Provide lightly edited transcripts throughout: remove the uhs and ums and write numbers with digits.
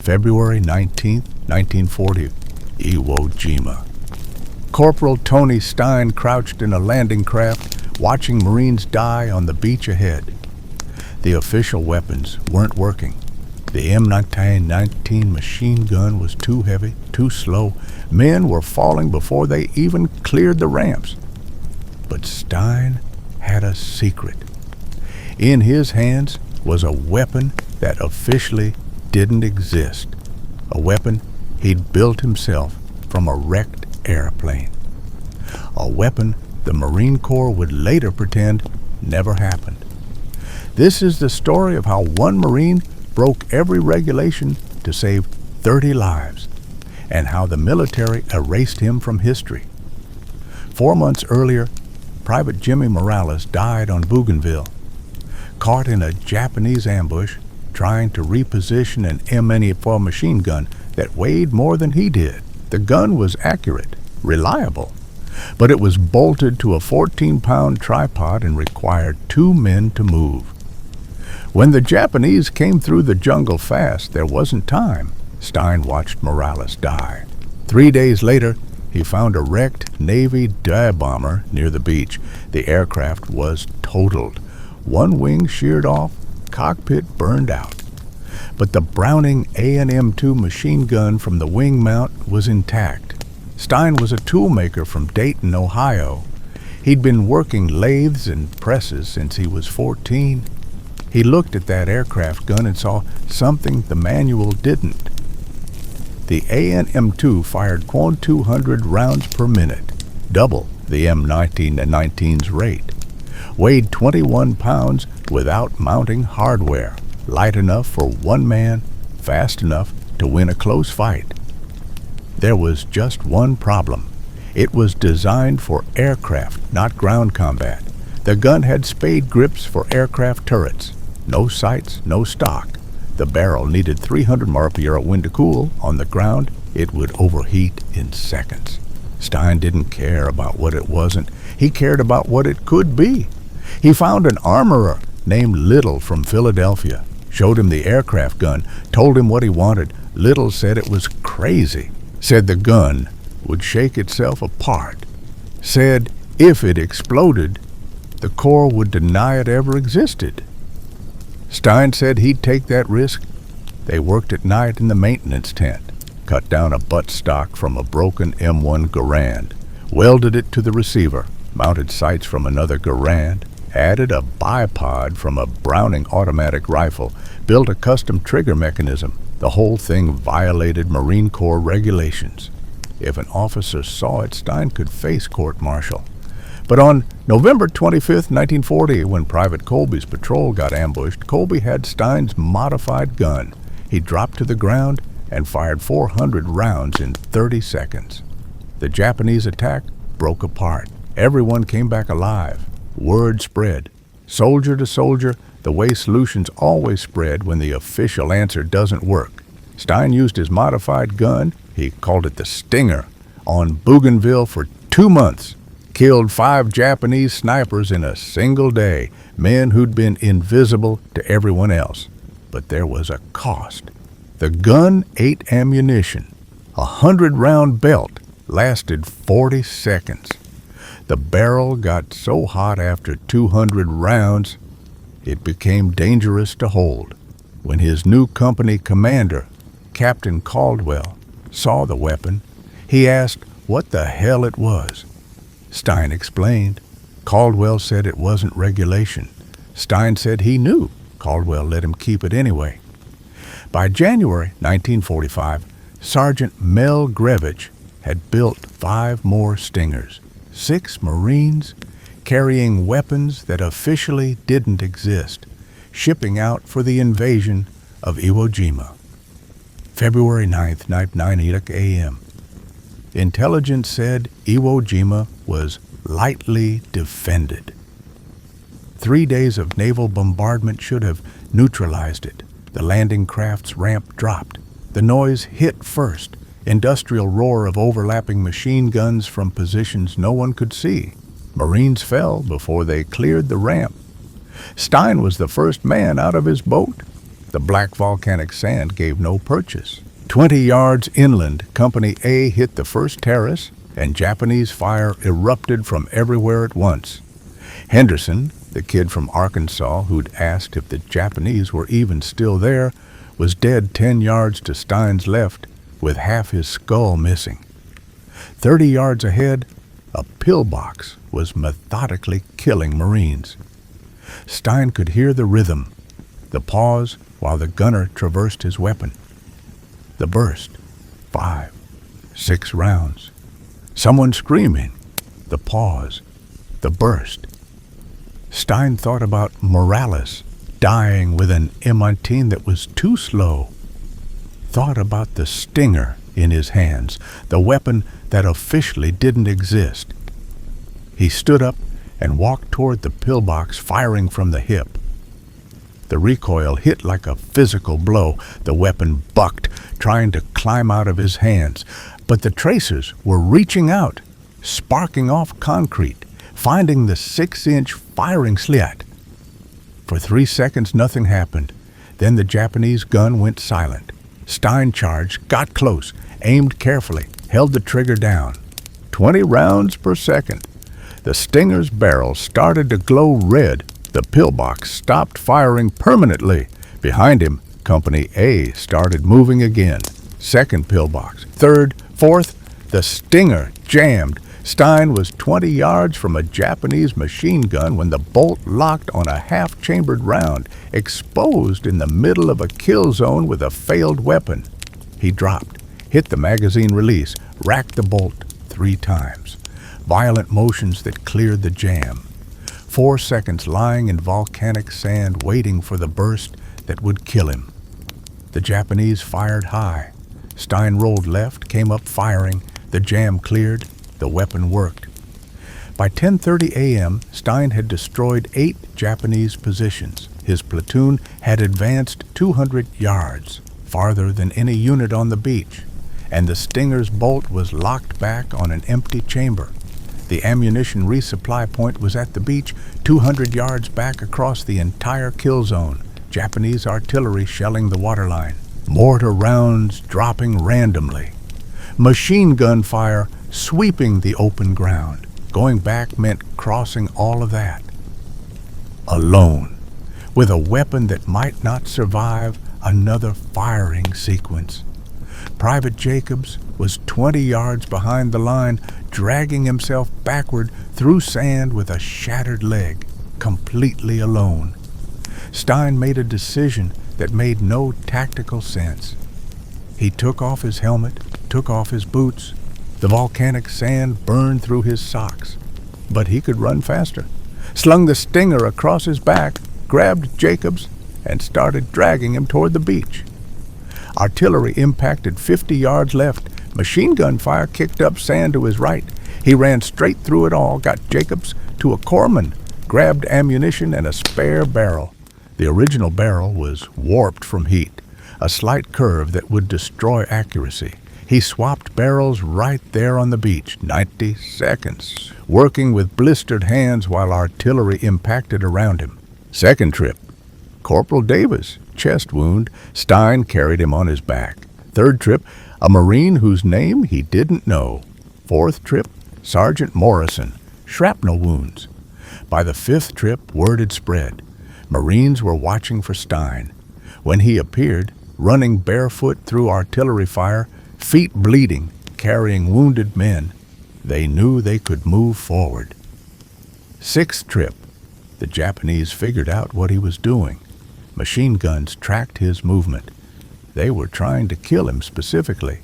February 19th, 1940, Iwo Jima. Corporal Tony Stein crouched in a landing craft, watching Marines die on the beach ahead. The official weapons weren't working. The M19 machine gun was too heavy, too slow. Men were falling before they even cleared the ramps. But Stein had a secret. In his hands was a weapon that officially didn't exist. A weapon he'd built himself from a wrecked airplane. A weapon the Marine Corps would later pretend never happened. This is the story of how one Marine broke every regulation to save 30 lives, and how the military erased him from history. 4 months earlier, Private Jimmy Morales died on Bougainville, caught in a Japanese ambush trying to reposition an M94 machine gun that weighed more than he did. The gun was accurate, reliable, but it was bolted to a 14-pound tripod and required 2 men to move. When the Japanese came through the jungle fast, there wasn't time. Stein watched Morales die. 3 days later, he found a wrecked Navy dive bomber near the beach. The aircraft was totaled. One wing sheared off, cockpit burned out. But the Browning A&M2 machine gun from the wing mount was intact. Stein was a toolmaker from Dayton, Ohio. He'd been working lathes and presses since he was 14. He looked at that aircraft gun and saw something the manual didn't. The A&M2 fired 200 rounds per minute, double the M19's rate. Weighed 21 pounds without mounting hardware, light enough for one man, fast enough to win a close fight. There was just one problem. It was designed for aircraft, not ground combat. The gun had spade grips for aircraft turrets. No sights, no stock. The barrel needed 300 mph wind to cool. On the ground, it would overheat in seconds. Stein didn't care about what it wasn't. He cared about what it could be. He found an armorer named Little from Philadelphia, showed him the aircraft gun, told him what he wanted. Little said it was crazy, said the gun would shake itself apart, said if it exploded, the Corps would deny it ever existed. Stein said he'd take that risk. They worked at night in the maintenance tent, cut down a buttstock from a broken M1 Garand, welded it to the receiver, mounted sights from another Garand, added a bipod from a Browning automatic rifle, built a custom trigger mechanism. The whole thing violated Marine Corps regulations. If an officer saw it, Stein could face court-martial. But on November 25th, 1940, when Private Colby's patrol got ambushed, Colby had Stein's modified gun. He dropped to the ground and fired 400 rounds in 30 seconds. The Japanese attack broke apart. Everyone came back alive. Word spread. Soldier to soldier, the way solutions always spread when the official answer doesn't work. Stein used his modified gun, he called it the Stinger, on Bougainville for 2 months. Killed 5 Japanese snipers in a single day, men who'd been invisible to everyone else. But there was a cost. The gun ate ammunition. A 100-round belt lasted 40 seconds. The barrel got so hot after 200 rounds, it became dangerous to hold. When his new company commander, Captain Caldwell, saw the weapon, he asked what the hell it was. Stein explained. Caldwell said it wasn't regulation. Stein said he knew. Caldwell let him keep it anyway. By January 1945, Sergeant Mel Grevich had built 5 more Stingers, 6 Marines carrying weapons that officially didn't exist, shipping out for the invasion of Iwo Jima. February 9th, 9:08 a.m. Intelligence said Iwo Jima was lightly defended. 3 days of naval bombardment should have neutralized it. The landing craft's ramp dropped. The noise hit first, industrial roar of overlapping machine guns from positions no one could see. Marines fell before they cleared the ramp. Stein was the first man out of his boat. The black volcanic sand gave no purchase. 20 yards inland, Company A hit the first terrace, and Japanese fire erupted from everywhere at once. Henderson, the kid from Arkansas who'd asked if the Japanese were even still there, was dead 10 yards to Stein's left, with half his skull missing. 30 yards ahead, a pillbox was methodically killing Marines. Stein could hear the rhythm, the pause while the gunner traversed his weapon. The burst, 5, 6 rounds. Someone screaming, the pause, the burst. Stein thought about Morales dying with an M19 that was too slow. Thought about the stinger in his hands, the weapon that officially didn't exist. He stood up and walked toward the pillbox, firing from the hip. The recoil hit like a physical blow. The weapon bucked, trying to climb out of his hands. But the tracers were reaching out, sparking off concrete, finding the 6-inch firing slit. For 3 seconds, nothing happened. Then the Japanese gun went silent. Stein charged, got close, aimed carefully, held the trigger down. 20 rounds per second. The Stinger's barrel started to glow red. The pillbox stopped firing permanently. Behind him, Company A started moving again. Second pillbox, third, fourth. The Stinger jammed. Stein was 20 yards from a Japanese machine gun when the bolt locked on a half-chambered round, exposed in the middle of a kill zone with a failed weapon. He dropped, hit the magazine release, racked the bolt 3 times. Violent motions that cleared the jam. 4 seconds lying in volcanic sand waiting for the burst that would kill him. The Japanese fired high. Stein rolled left, came up firing. The jam cleared. The weapon worked. By 10:30 a.m., Stein had destroyed 8 Japanese positions. His platoon had advanced 200 yards, farther than any unit on the beach, and the Stinger's bolt was locked back on an empty chamber. The ammunition resupply point was at the beach, 200 yards back across the entire kill zone, Japanese artillery shelling the waterline, mortar rounds dropping randomly, machine gun fire sweeping the open ground. Going back meant crossing all of that. Alone, with a weapon that might not survive another firing sequence. Private Jacobs was 20 yards behind the line, dragging himself backward through sand with a shattered leg, completely alone. Stein made a decision that made no tactical sense. He took off his helmet, took off his boots. The volcanic sand burned through his socks, but he could run faster. Slung the Stinger across his back, grabbed Jacobs, and started dragging him toward the beach. Artillery impacted 50 yards left. Machine gun fire kicked up sand to his right. He ran straight through it all, got Jacobs to a corpsman, grabbed ammunition and a spare barrel. The original barrel was warped from heat, a slight curve that would destroy accuracy. He swapped barrels right there on the beach, 90 seconds, working with blistered hands while artillery impacted around him. Second trip, Corporal Davis, chest wound. Stein carried him on his back. Third trip, a Marine whose name he didn't know. Fourth trip, Sergeant Morrison, shrapnel wounds. By the 5th trip, word had spread. Marines were watching for Stein. When he appeared, running barefoot through artillery fire, feet bleeding, carrying wounded men, they knew they could move forward. 6th trip, the Japanese figured out what he was doing. Machine guns tracked his movement. They were trying to kill him specifically.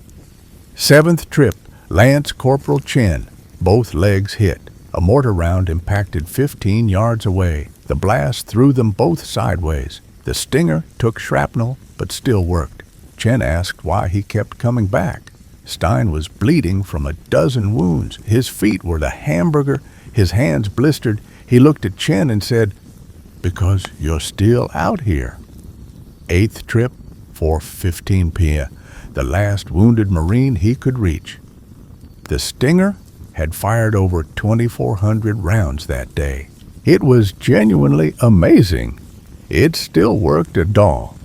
7th trip, Lance Corporal Chen, both legs hit. A mortar round impacted 15 yards away. The blast threw them both sideways. The Stinger took shrapnel, but still worked. Chen asked why he kept coming back. Stein was bleeding from a dozen wounds. His feet were the hamburger, his hands blistered. He looked at Chen and said, "Because you're still out here." 8th trip, 4:15 p.m., the last wounded Marine he could reach. The Stinger had fired over 2,400 rounds that day. It was genuinely amazing. It still worked at all.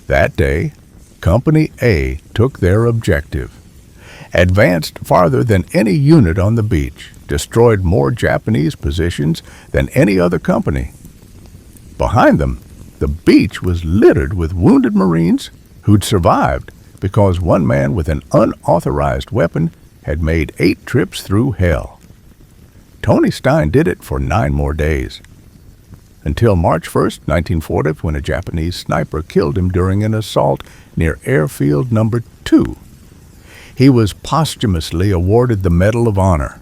That day, Company A took their objective, advanced farther than any unit on the beach, destroyed more Japanese positions than any other company. Behind them, the beach was littered with wounded Marines who'd survived because one man with an unauthorized weapon had made 8 trips through hell. Tony Stein did it for 9 more days, until March 1st, 1940, when a Japanese sniper killed him during an assault near Airfield No. 2. He was posthumously awarded the Medal of Honor.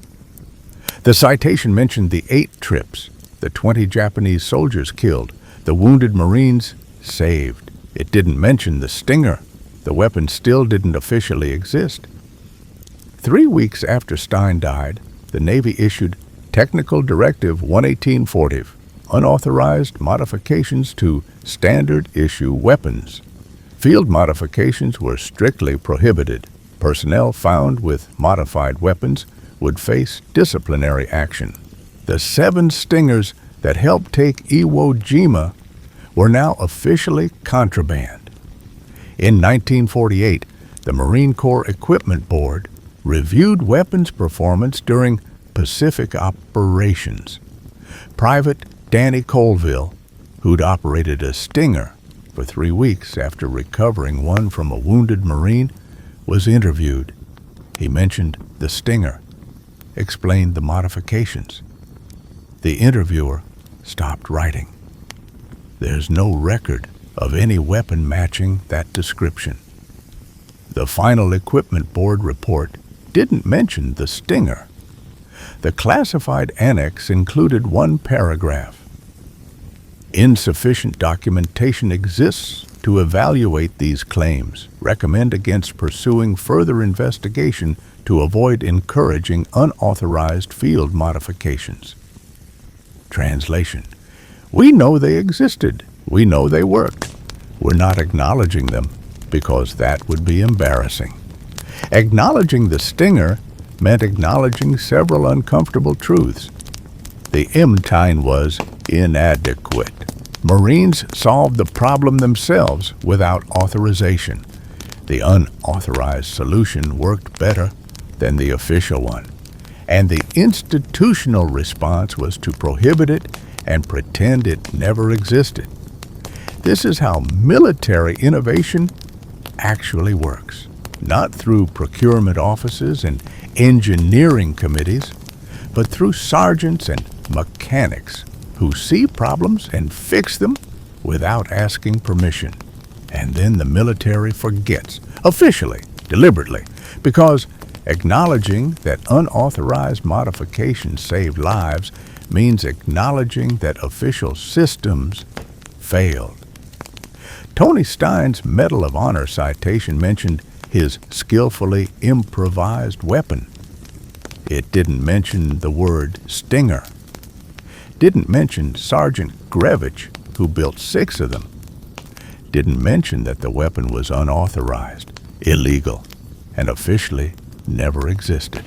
The citation mentioned the 8 trips, the 20 Japanese soldiers killed, the wounded Marines saved. It didn't mention the Stinger. The weapon still didn't officially exist. 3 weeks after Stein died, the Navy issued Technical Directive 11840, unauthorized modifications to standard issue weapons. Field modifications were strictly prohibited. Personnel found with modified weapons would face disciplinary action. The 7 Stingers that helped take Iwo Jima were now officially contraband. In 1948, the Marine Corps Equipment Board reviewed weapons performance during Pacific operations. Private Danny Colville, who'd operated a Stinger for 3 weeks after recovering one from a wounded Marine, was interviewed. He mentioned the Stinger, explained the modifications. The interviewer stopped writing. There's no record of any weapon matching that description. The final Equipment Board report didn't mention the Stinger. The classified annex included one paragraph. Insufficient documentation exists to evaluate these claims. Recommend against pursuing further investigation to avoid encouraging unauthorized field modifications. Translation: we know they existed. We know they worked. We're not acknowledging them because that would be embarrassing. Acknowledging the Stinger meant acknowledging several uncomfortable truths. The M-Tine was inadequate. Marines solved the problem themselves without authorization. The unauthorized solution worked better than the official one, and the institutional response was to prohibit it and pretend it never existed. This is how military innovation actually works, not through procurement offices and engineering committees, but through sergeants and mechanics who see problems and fix them without asking permission. And then the military forgets, officially, deliberately, because acknowledging that unauthorized modifications saved lives means acknowledging that official systems failed. Tony Stein's Medal of Honor citation mentioned his skillfully improvised weapon. It didn't mention the word Stinger. Didn't mention Sergeant Grevich, who built 6 of them. Didn't mention that the weapon was unauthorized, illegal, and officially never existed.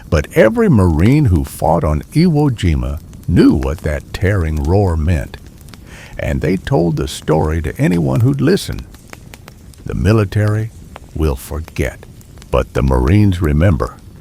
But every Marine who fought on Iwo Jima knew what that tearing roar meant, and they told the story to anyone who'd listen. The military will forget, but the Marines remember.